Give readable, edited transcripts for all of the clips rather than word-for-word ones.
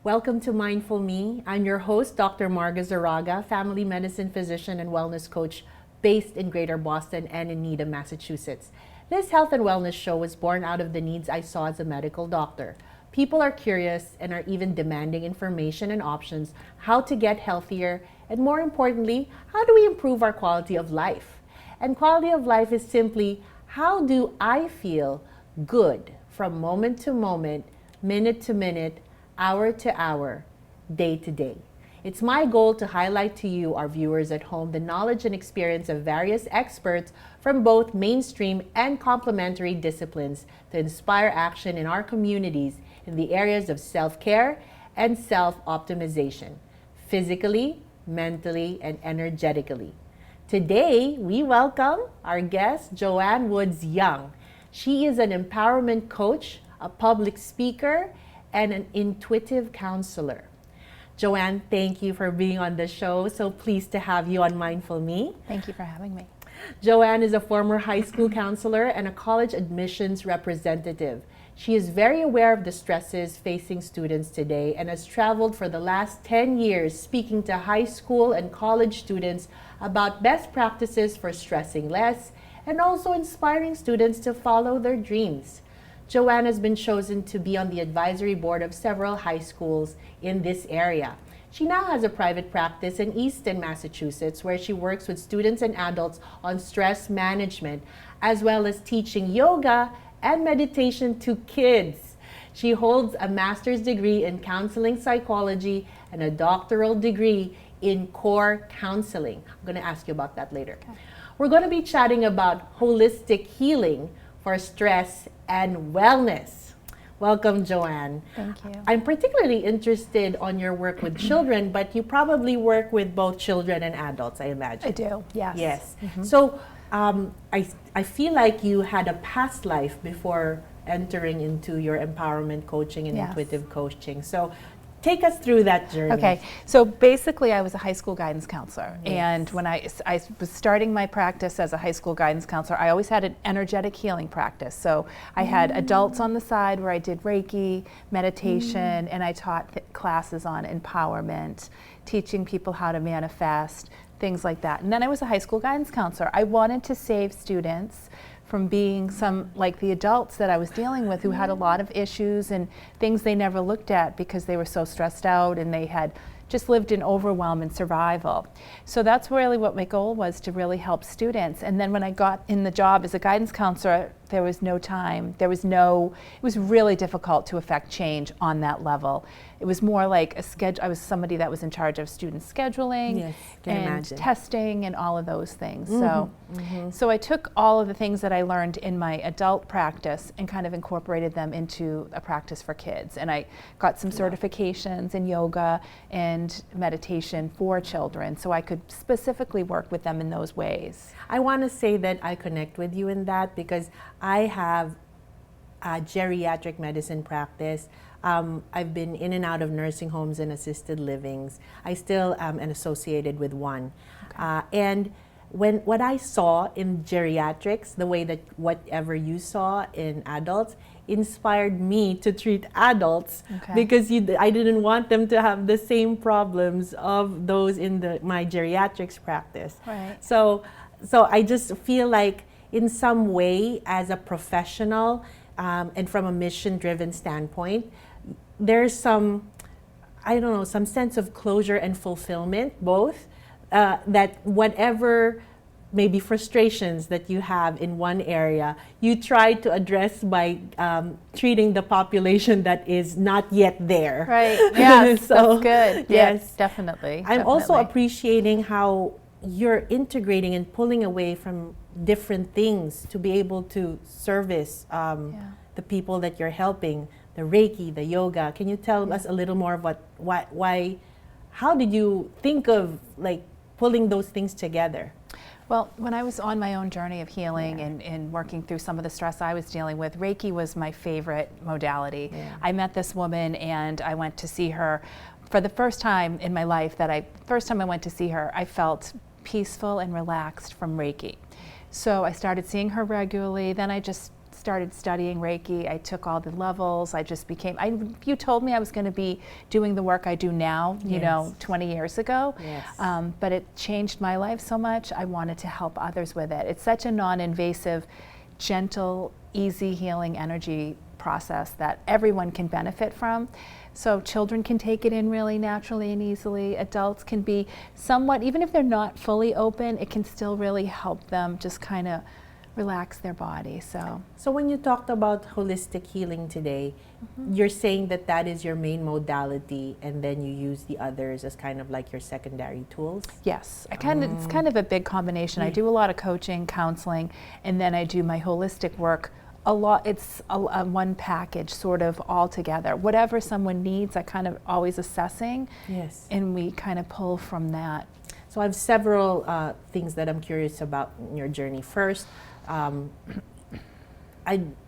Welcome to Mindful Me. I'm your host, Dr. Marga Zarraga, family medicine physician and wellness coach based in Greater Boston and in Needham, Massachusetts. This health and wellness show was born out of the needs I saw as a medical doctor. People are curious and are even demanding information and options, how to get healthier, and more importantly, how do we improve our quality of life? And quality of life is simply, how do I feel good from moment to moment, minute to minute, hour to hour, day to day? It's my goal to highlight to you, our viewers at home, the knowledge and experience of various experts from both mainstream and complementary disciplines to inspire action in our communities in the areas of self-care and self-optimization, physically, mentally, and energetically. Today, we welcome our guest, JoAnne Woods Young. She is an empowerment coach, a public speaker, and an intuitive counselor. JoAnne, thank you for being on the show. So pleased to have you on Mindful Me. Thank you for having me. JoAnne is a former high school counselor and a college admissions representative. She is very aware of the stresses facing students today and has traveled for the last 10 years speaking to high school and college students about best practices for stressing less and also inspiring students to follow their dreams. JoAnne has been chosen to be on the advisory board of several high schools in this area. She now has a private practice in Easton, Massachusetts, where she works with students and adults on stress management, as well as teaching yoga and meditation to kids. She holds a master's degree in counseling psychology and a doctoral degree in core counseling. I'm going to ask you about that later. Okay. We're going to be chatting about holistic healing for stress and wellness. Welcome, JoAnne. Thank you. I'm particularly interested on your work with children, but you probably work with both children and adults, I imagine. I do, yes. Yes. So I feel like you had a past life before entering into your empowerment coaching and intuitive coaching. So take us through that journey. Okay, so basically I was a high school guidance counselor. Yes. And when I was starting my practice as a high school guidance counselor, I always had an energetic healing practice. So I had adults on the side where I did Reiki, meditation, and I taught classes on empowerment, teaching people how to manifest, things like that. And then I was a high school guidance counselor. I wanted to save students from being some like the adults that I was dealing with who had a lot of issues and things they never looked at because they were so stressed out and they had just lived in overwhelm and survival. So that's really what my goal was, to really help students. And then when I got in the job as a guidance counselor, there was no time. It was really difficult to affect change on that level. It was more like a schedule. I was somebody that was in charge of student scheduling and testing and all of those things. So I took all of the things that I learned in my adult practice and kind of incorporated them into a practice for kids. And I got some certifications in yoga and meditation for children, so I could specifically work with them in those ways. I want to say that I connect with you in that because I have a geriatric medicine practice. I've been in and out of nursing homes and assisted livings. I still am associated with one. And what I saw in geriatrics, the way that whatever you saw in adults, inspired me to treat adults because I didn't want them to have the same problems of those in my geriatrics practice. Right. So I just feel like in some way as a professional and from a mission-driven standpoint, there's some sense of closure and fulfillment, both, that whatever maybe frustrations that you have in one area, you try to address by treating the population that is not yet there. Right, yes, so, that's good. Yes, definitely. I'm also appreciating how you're integrating and pulling away from different things to be able to service the people that you're helping, the Reiki, the yoga. Can you tell us a little more about how did you think of like pulling those things together? Well, when I was on my own journey of healing and working through some of the stress I was dealing with, Reiki was my favorite modality. I met this woman and I went to see her for the first time in my life. First time I went to see her, I felt peaceful and relaxed from Reiki. So I started seeing her regularly. Then I just started studying Reiki. I took all the levels. I just became, if you told me I was going to be doing the work I do now, you know, 20 years ago, but it changed my life so much. I wanted to help others with it. It's such a non-invasive, gentle, easy healing energy process that everyone can benefit from. So children can take it in really naturally and easily. Adults can be somewhat, even if they're not fully open, it can still really help them just kind of relax their body. So when you talked about holistic healing today, you're saying that that is your main modality, and then you use the others as kind of like your secondary tools? Yes, it's kind of a big combination. I do a lot of coaching, counseling, and then I do my holistic work a lot. It's a one package sort of all together. Whatever someone needs, I kind of always assessing, and we kind of pull from that. So I have several things that I'm curious about in your journey. First, I'm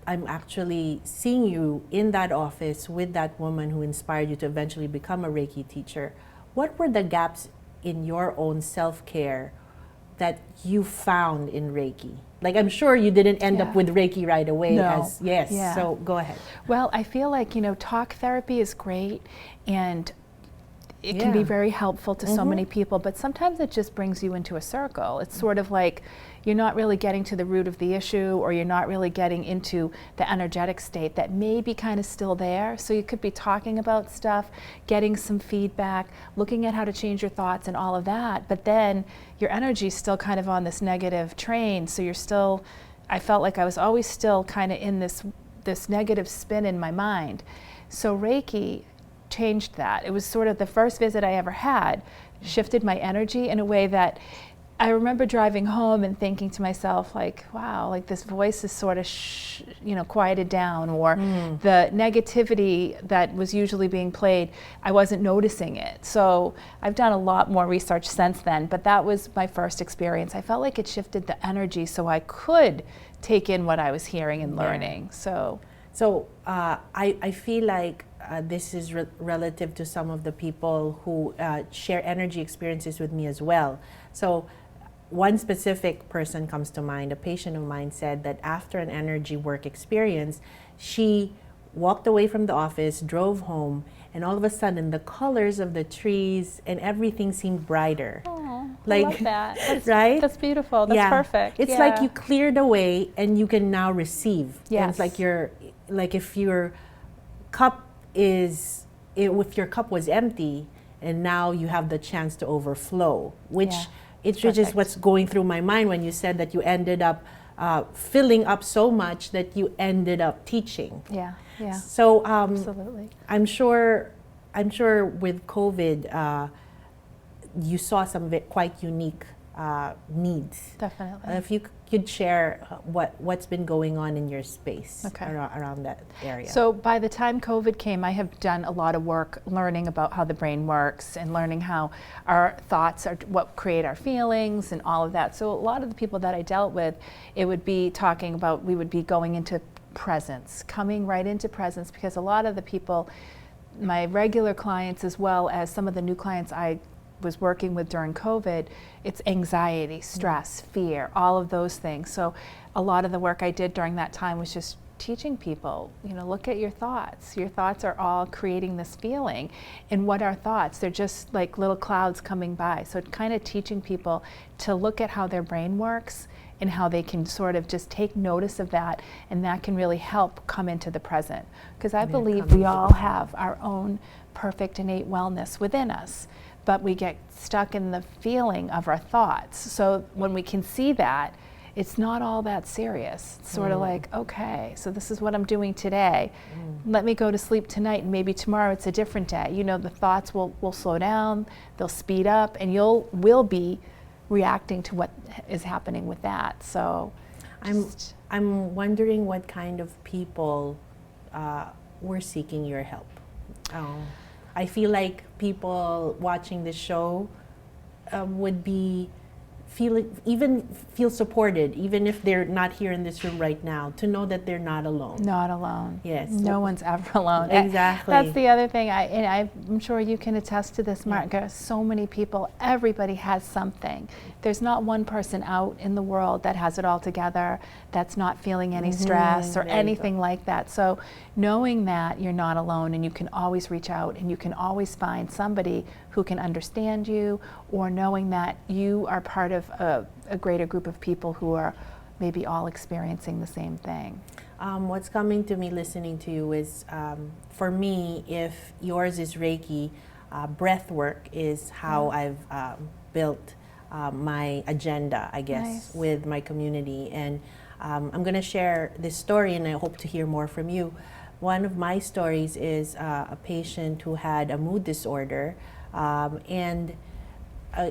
actually seeing you in that office with that woman who inspired you to eventually become a Reiki teacher. What were the gaps in your own self-care that you found in Reiki? Like, I'm sure you didn't end up with Reiki right away. So go ahead. Well, I feel like, you know, talk therapy is great, and it can be very helpful to so many people, but sometimes it just brings you into a circle. It's sort of like you're not really getting to the root of the issue, or you're not really getting into the energetic state that may be kind of still there. So you could be talking about stuff, getting some feedback, looking at how to change your thoughts and all of that, but then your energy's still kind of on this negative train. So you're still, I felt like I was always still kind of in this negative spin in my mind. So Reiki changed that. It was sort of the first visit I ever had, shifted my energy in a way that I remember driving home and thinking to myself, like, wow, like this voice is sort of, quieted down, or the negativity that was usually being played, I wasn't noticing it. So I've done a lot more research since then, but that was my first experience. I felt like it shifted the energy so I could take in what I was hearing and learning. So I feel like this is relative to some of the people who share energy experiences with me as well. So one specific person comes to mind. A patient of mine said that after an energy work experience, she walked away from the office, drove home, and all of a sudden the colors of the trees and everything seemed brighter. Oh, like, I love that. That's, right? That's beautiful. That's perfect. It's like you cleared away and you can now receive. Yes. And it's like if your cup if your cup was empty and now you have the chance to overflow, which which is what's going through my mind when you said that you ended up filling up so much that you ended up teaching. So absolutely. I'm sure with COVID you saw some quite unique needs. Definitely. If you could share what's been going on in your space around that area. So by the time COVID came, I have done a lot of work learning about how the brain works and learning how our thoughts are what create our feelings and all of that. So a lot of the people that I dealt with, it would be talking about, we would be going into presence, coming right into presence, because a lot of the people, my regular clients as well as some of the new clients I was working with during COVID, it's anxiety, stress, fear, all of those things. So a lot of the work I did during that time was just teaching people, look at your thoughts. Your thoughts are all creating this feeling. And what are thoughts? They're just like little clouds coming by. So kind of teaching people to look at how their brain works and how they can sort of just take notice of that, and that can really help come into the present. Because I believe we all have our own perfect innate wellness within us, but we get stuck in the feeling of our thoughts. So when we can see that, it's not all that serious. It's sort of like, okay, so this is what I'm doing today. Let me go to sleep tonight, and maybe tomorrow it's a different day. The thoughts will slow down, they'll speed up, and will be reacting to what is happening with that. So I'm wondering what kind of people were seeking your help. I feel like people watching this show would be feel supported, even if they're not here in this room right now, to know that they're not alone. Not alone. Yes. No one's ever alone. Exactly. That's the other thing. I'm sure you can attest to this, Marga. So many people, everybody has something. There's not one person out in the world that has it all together, that's not feeling any stress or anything like that. So knowing that you're not alone, and you can always reach out and you can always find somebody who can understand you, or knowing that you are part of a greater group of people who are maybe all experiencing the same thing. What's coming to me listening to you is, for me, if yours is Reiki, breathwork is how I've built my agenda, I guess, with my community. And I'm going to share this story, and I hope to hear more from you. One of my stories is a patient who had a mood disorder, and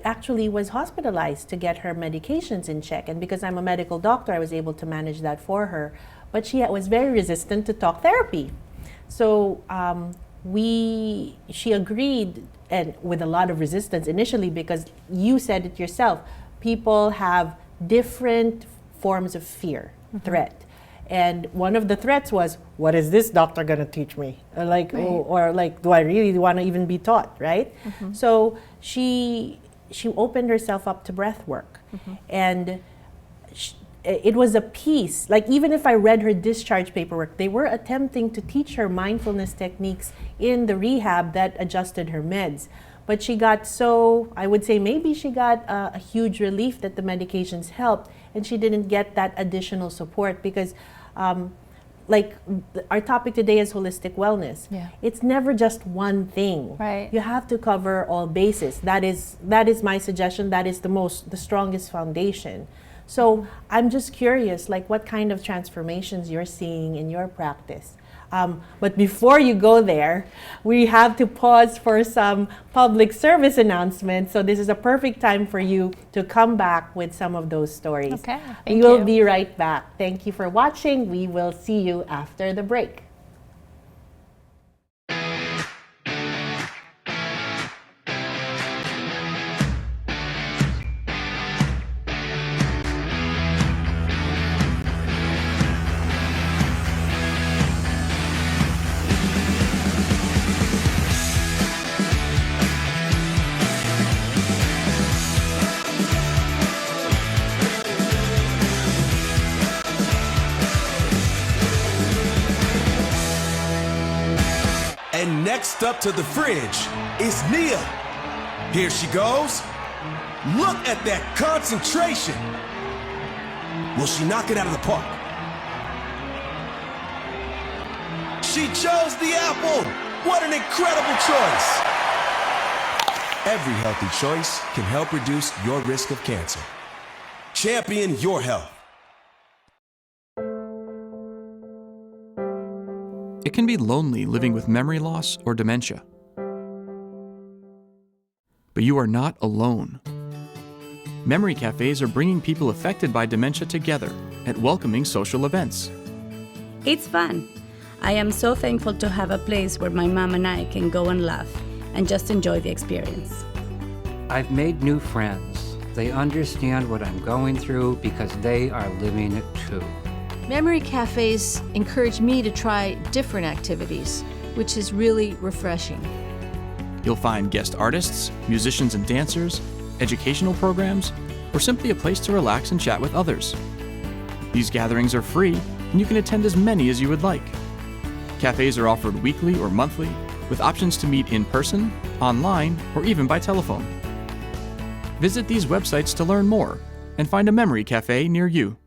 actually was hospitalized to get her medications in check. And because I'm a medical doctor, I was able to manage that for her. But she was very resistant to talk therapy. So she agreed, and with a lot of resistance initially, because you said it yourself, people have different forms of fear, threat. And one of the threats was, what is this doctor going to teach me? Or like, do I really want to even be taught, right? So she opened herself up to breath work. And it was a piece, like even if I read her discharge paperwork, they were attempting to teach her mindfulness techniques in the rehab that adjusted her meds. But she got so, I would say maybe she got a huge relief that the medications helped, and she didn't get that additional support because like our topic today is holistic wellness. It's never just one thing. You have to cover all bases. That is my suggestion. That is the strongest foundation. So I'm just curious, like what kind of transformations you're seeing in your practice. But before you go there, we have to pause for some public service announcements. So this is a perfect time for you to come back with some of those stories. Okay, we will be right back. Thank you for watching. We will see you after the break. And next up to the fridge is Nia. Here she goes. Look at that concentration. Will she knock it out of the park? She chose the apple. What an incredible choice. Every healthy choice can help reduce your risk of cancer. Champion your health. It can be lonely living with memory loss or dementia. But you are not alone. Memory cafes are bringing people affected by dementia together at welcoming social events. It's fun. I am so thankful to have a place where my mom and I can go and laugh and just enjoy the experience. I've made new friends. They understand what I'm going through because they are living it too. Memory cafes encourage me to try different activities, which is really refreshing. You'll find guest artists, musicians and dancers, educational programs, or simply a place to relax and chat with others. These gatherings are free, and you can attend as many as you would like. Cafes are offered weekly or monthly, with options to meet in person, online, or even by telephone. Visit these websites to learn more and find a memory cafe near you.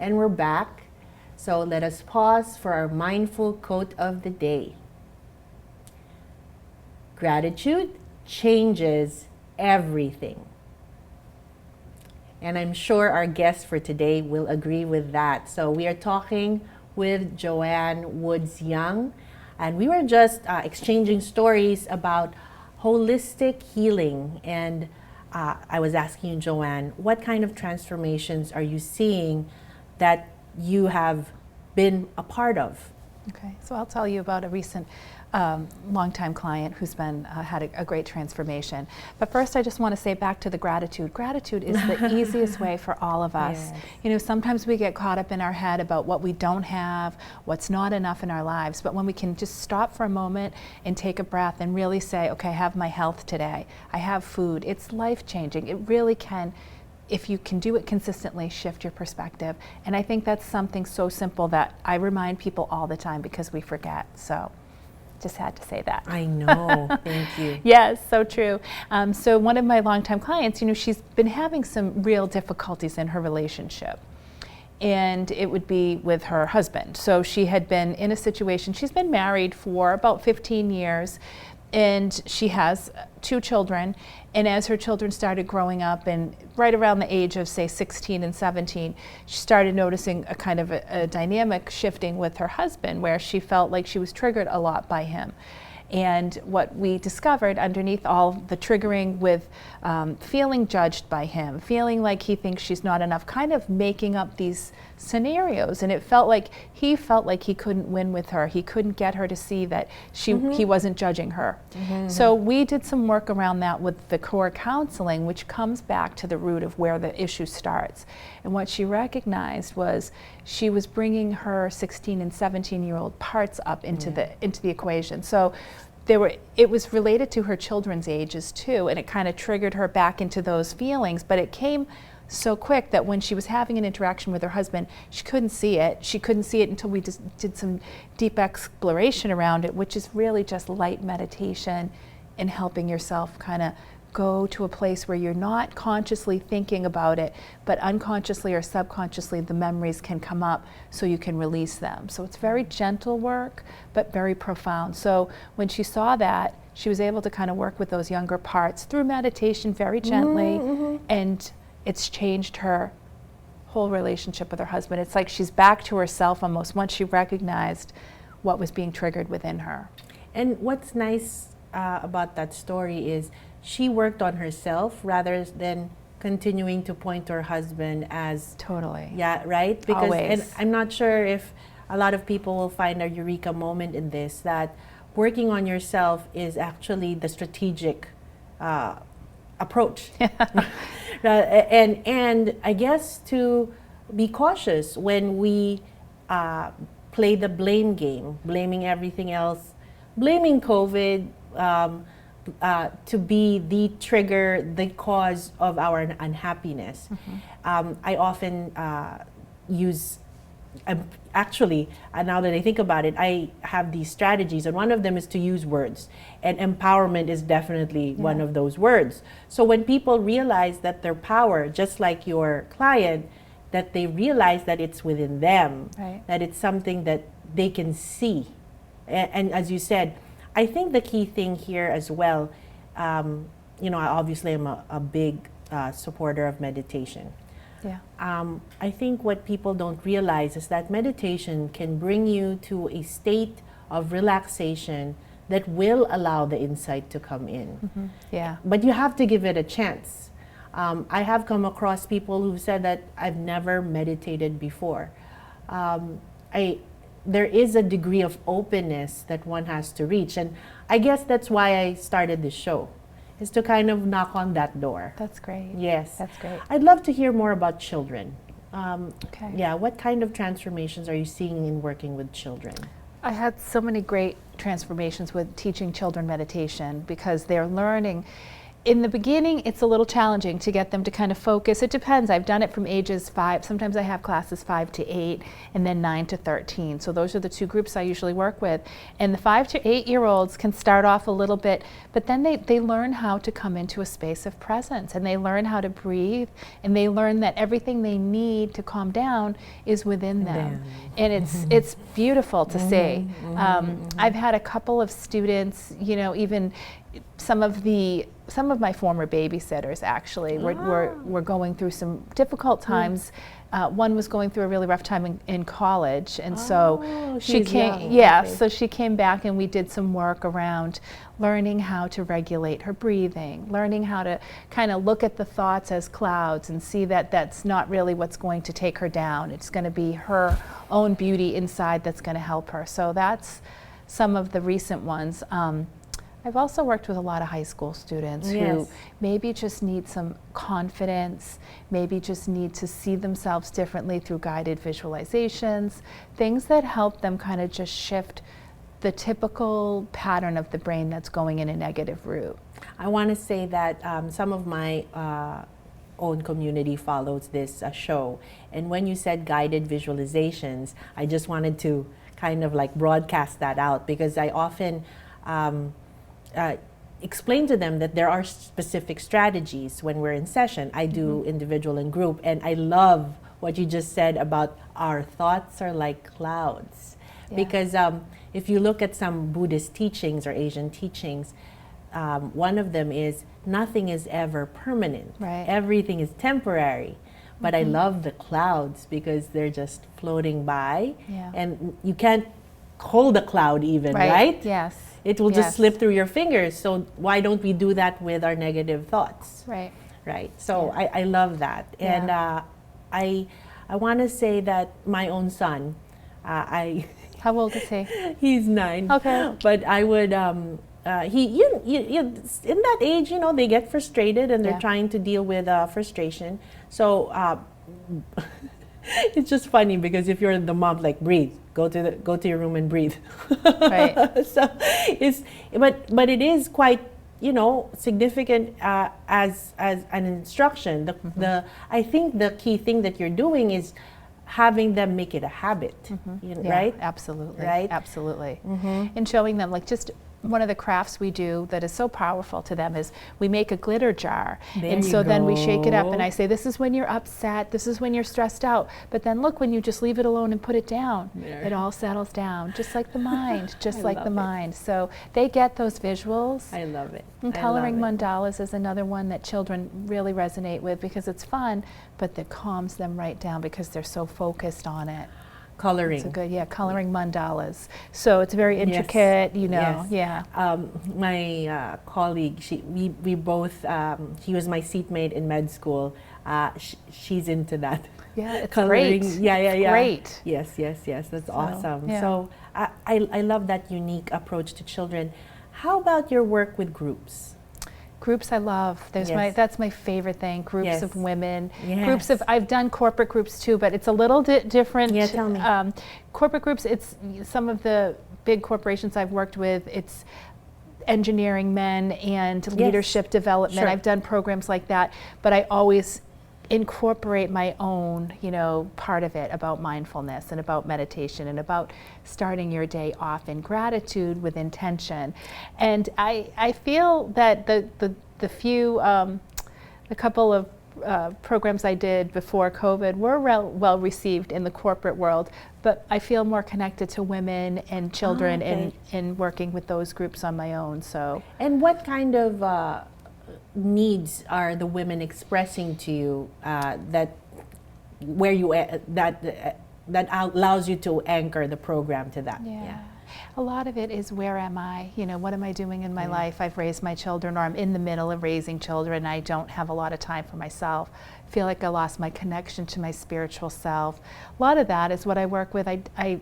And we're back. So let us pause for our mindful quote of the day. Gratitude changes everything. And I'm sure our guest for today will agree with that. So we are talking with JoAnne Woods Young, and we were just exchanging stories about holistic healing. And I was asking JoAnne, what kind of transformations are you seeing that you have been a part of. Okay, so I'll tell you about a recent longtime client who's been had a great transformation. But first, I just want to say back to the gratitude. Gratitude is the easiest way for all of us. Yes. You know, sometimes we get caught up in our head about what we don't have, what's not enough in our lives. But when we can just stop for a moment and take a breath and really say, okay, I have my health today. I have food. It's life-changing. It really can. If you can do it consistently, shift your perspective. And I think that's something so simple that I remind people all the time because we forget. So just had to say that. I know. Thank you. Yes, so true. So one of my longtime clients, you know, she's been having some real difficulties in her relationship. And it would be with her husband. So she had been in a situation, she's been married for about 15 years. And she has 2 children, and as her children started growing up, and right around the age of, say, 16 and 17, she started noticing a kind of a dynamic shifting with her husband, where she felt like she was triggered a lot by him. And what we discovered underneath all the triggering with feeling judged by him, feeling like he thinks she's not enough, kind of making up these scenarios. And it felt like he couldn't win with her. He couldn't get her to see that he wasn't judging her. So we did some work around that with the core counseling, which comes back to the root of where the issue starts. And what she recognized was she was bringing her 16 and 17-year-old parts up into the equation. So it was related to her children's ages too, and it kind of triggered her back into those feelings, but it came so quick that when she was having an interaction with her husband, she couldn't see it. She couldn't see it until we just did some deep exploration around it, which is really just light meditation and helping yourself kind of go to a place where you're not consciously thinking about it, but unconsciously or subconsciously the memories can come up so you can release them. So it's very gentle work, but very profound. So when she saw that, she was able to kind of work with those younger parts through meditation very gently, and it's changed her whole relationship with her husband. It's like she's back to herself almost once she recognized what was being triggered within her. And what's nice about that story is she worked on herself rather than continuing to point to her husband as Totally. Yeah, right? Because Always. And I'm not sure if a lot of people will find a eureka moment in this, that working on yourself is actually the strategic approach. And I guess to be cautious when we play the blame game, blaming everything else, blaming COVID to be the trigger, the cause of our unhappiness. I often use, actually, now that I think about it, I have these strategies, and one of them is to use words. And empowerment is definitely one of those words. So when people realize that their power, just like your client, that they realize that it's within them, that it's something that they can see. And as you said, I think the key thing here as well, you know, obviously I'm a big supporter of meditation. I think what people don't realize is that meditation can bring you to a state of relaxation that will allow the insight to come in. But you have to give it a chance. I have come across people who said that I've never meditated before. There is a degree of openness that one has to reach, and I guess that's why I started this show, is to kind of knock on that door. That's great. Yes. That's great. I'd love to hear more about children. Okay. Yeah, what kind of transformations are you seeing in working with children? I had so many great transformations with teaching children meditation because they're learning. In the beginning, it's a little challenging to get them to kind of focus. It depends. I've done it from ages 5. Sometimes I have classes 5 to 8 and then 9 to 13. So those are the 2 groups I usually work with. And the 5 to 8-year-olds can start off a little bit, but then they learn how to come into a space of presence, and they learn how to breathe, and they learn that everything they need to calm down is within them. And it's beautiful to see. I've had a couple of students, you know, even some of my former babysitters actually were going through some difficult times one was going through a really rough time in college, and so she she's came. young. Yeah, Okay. so she came back, and we did some work around learning how to regulate her breathing, learning how to kind of look at the thoughts as clouds and see that that's not really what's going to take her down. It's going to be her own beauty inside that's going to help her. So that's some of the recent ones. I've also worked with a lot of high school students who Yes. maybe just need some confidence, maybe just need to see themselves differently through guided visualizations, things that help them kind of just shift the typical pattern of the brain that's going in a negative route. I want to say that some of my own community follows this show. And when you said guided visualizations, I just wanted to kind of like broadcast that out, because I often explain to them that there are specific strategies when we're in session. I do individual and group, and I love what you just said about our thoughts are like clouds. Yeah. Because if you look at some Buddhist teachings or Asian teachings, one of them is nothing is ever permanent. Right. Everything is temporary. But I love the clouds because they're just floating by, Yeah. and you can't hold a cloud even, right? Yes. It will Yes. just slip through your fingers. So why don't we do that with our negative thoughts? Right. Right. So Yeah. I love that. And Yeah. I want to say that my own son, How old is he? he's 9. Okay. But I would in that age, they get frustrated and they're Yeah. trying to deal with frustration. So it's just funny because if you're the mom, like, breathe, go to your room and breathe. Right. So but it is quite significant as an instruction. I think the key thing that you're doing is having them make it a habit, Yeah, right? Absolutely. Right? Absolutely. And showing them, like, just one of the crafts we do that is so powerful to them is we make a glitter jar. There And you so then we shake it up and go. I say, this is when you're upset, this is when you're stressed out. But then look, when you just leave it alone and put it down, There. it all settles down, just like the mind, just I like the love it. mind. So they get those visuals. I love it. And I coloring love it. mandalas is another one that children really resonate with because it's fun, but that calms them right down because they're so focused on it. Coloring. It's a good, coloring mandalas. So it's very intricate, Yes. yeah. My colleague, we both, she was my seatmate in med school. She's into that. Yeah, it's Coloring. great. Yeah. It's great. Yes. That's awesome. yeah. So I love that unique approach to children. How about your work with groups? Groups I love. Yes. That's my favorite thing. Groups Yes. of women. Yes. Groups of, I've done corporate groups too, but it's a little different. Yeah, tell me. Corporate groups, it's some of the big corporations I've worked with, it's engineering men and leadership development. Sure. I've done programs like that, but I always incorporate my own, part of it about mindfulness and about meditation and about starting your day off in gratitude with intention. And I feel that the couple of programs I did before COVID were well received in the corporate world, but I feel more connected to women and children in working with those groups on my own. So. And what kind of needs are the women expressing to you that allows you to anchor the program to that? Yeah. A lot of it is, where am I? What am I doing in my life? I've raised my children, or I'm in the middle of raising children. I don't have a lot of time for myself. I feel like I lost my connection to my spiritual self. A lot of that is what I work with. I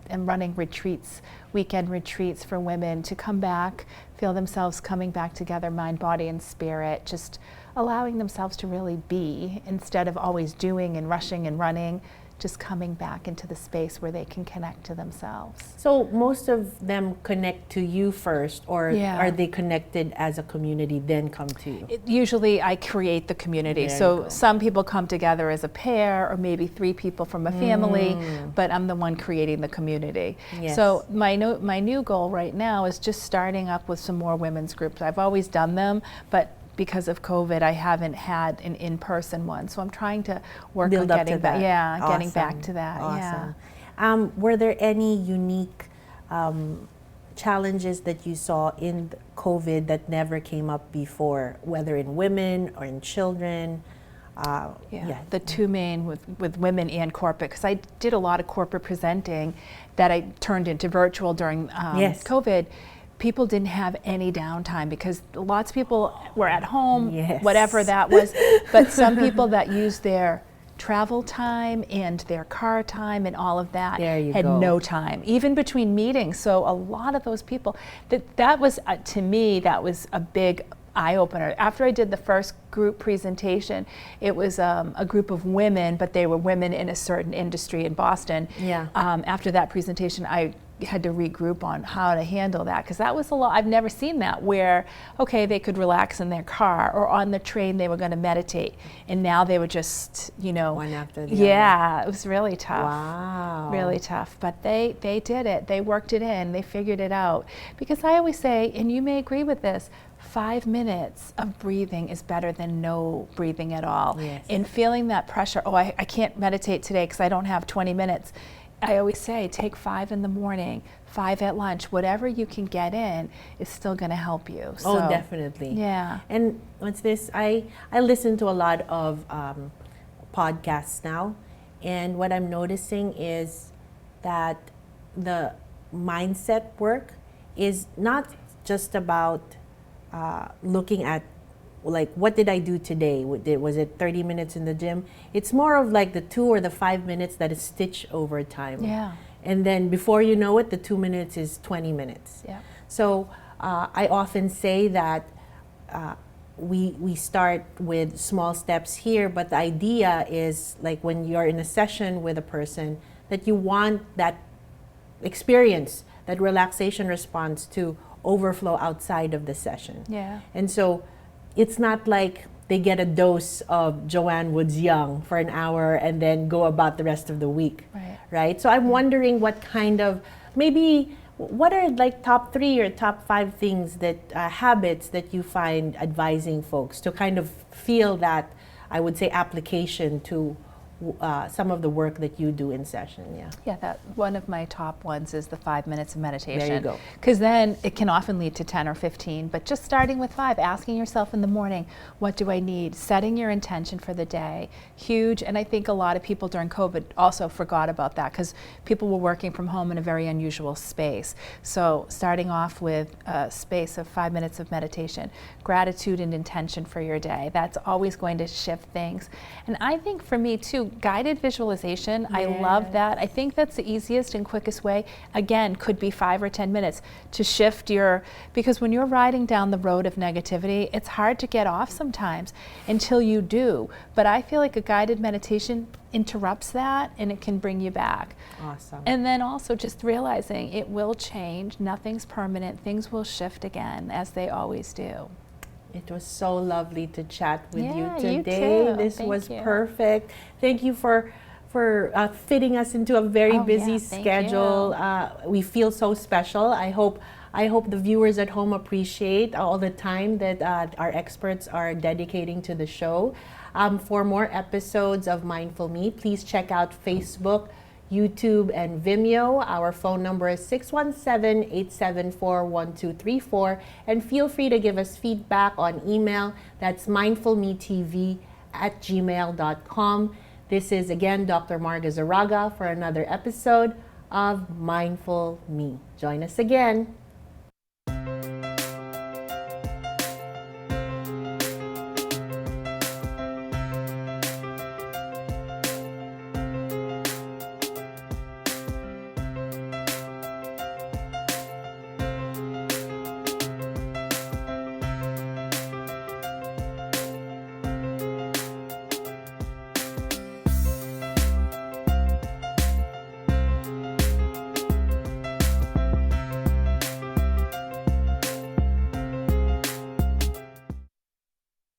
am running retreats, weekend retreats for women to come back, feel themselves coming back together, mind, body, and spirit, just allowing themselves to really be instead of always doing and rushing and running. Just coming back into the space where they can connect to themselves. So most of them connect to you first, or Yeah. are they connected as a community then come to you? Usually I create the community. There you So go. some people come together as a pair, or maybe 3 people from a family, but I'm the one creating the community. Yes. So my new goal right now is just starting up with some more women's groups. I've always done them, but because of COVID, I haven't had an in-person one. So I'm trying to work Build on up to getting back. that. Yeah, getting back Awesome. to that. Awesome. Yeah. Were there any unique challenges that you saw in COVID that never came up before, whether in women or in children? The two main with women and corporate, because I did a lot of corporate presenting that I turned into virtual during COVID. People didn't have any downtime because lots of people were at home, whatever that was. But some people that used their travel time and their car time and all of that had no time, even between meetings. So a lot of those people, that was, to me, that was a big eye-opener. After I did the first group presentation, it was a group of women, but they were women in a certain industry in Boston. After that presentation, I had to regroup on how to handle that, because that was a lot. I've never seen that where, okay, they could relax in their car, or on the train they were going to meditate, and now they were just, one after the other. It was really tough. Wow. Really tough, but they did it. They worked it in. They figured it out. Because I always say, and you may agree with this, 5 minutes of breathing is better than no breathing at all. And feeling that pressure, I can't meditate today because I don't have 20 minutes. I always say, take 5 in the morning, 5 at lunch, whatever you can get in is still going to help you. So, definitely. Yeah. And what's this? I listen to a lot of podcasts now, and what I'm noticing is that the mindset work is not just about looking at, like, what did I do today? Was it 30 minutes in the gym? It's more of like the 2 or the 5 minutes that is stitched over time. And then before you know it, the 2 minutes is 20 minutes. So I often say that we start with small steps here, but the idea is, like, when you're in a session with a person, that you want that experience, that relaxation response to overflow outside of the session. And so it's not like they get a dose of JoAnne Woods Young for an hour and then go about the rest of the week, right? So I'm wondering what kind of, what are like top 3 or top 5 things that, habits that you find advising folks to kind of feel that, I would say, application to some of the work that you do in session. That one of my top ones is the 5 minutes of meditation. There you go. Because then it can often lead to 10 or 15, but just starting with 5, asking yourself in the morning, what do I need? Setting your intention for the day, huge. And I think a lot of people during COVID also forgot about that, because people were working from home in a very unusual space. So starting off with a space of 5 minutes of meditation, gratitude and intention for your day, that's always going to shift things. And I think for me too, guided visualization, I love that. I think that's the easiest and quickest way. Again, could be 5 or 10 minutes to shift because when you're riding down the road of negativity, it's hard to get off sometimes until you do. But I feel like a guided meditation interrupts that, and it can bring you back. Awesome. And then also just realizing it will change, nothing's permanent, things will shift again, as they always do. It was so lovely to chat with you You today. too. This Thank was you. Perfect. Thank you for fitting us into a very busy schedule. We feel so special. I hope the viewers at home appreciate all the time that our experts are dedicating to the show. For more episodes of Mindful Me, please check out Facebook, YouTube, and Vimeo. Our phone number is 617-874-1234, and feel free to give us feedback on email. That's mindfulmetv@gmail.com. This is again Dr. Marga Zarraga for another episode of Mindful Me. Join us again.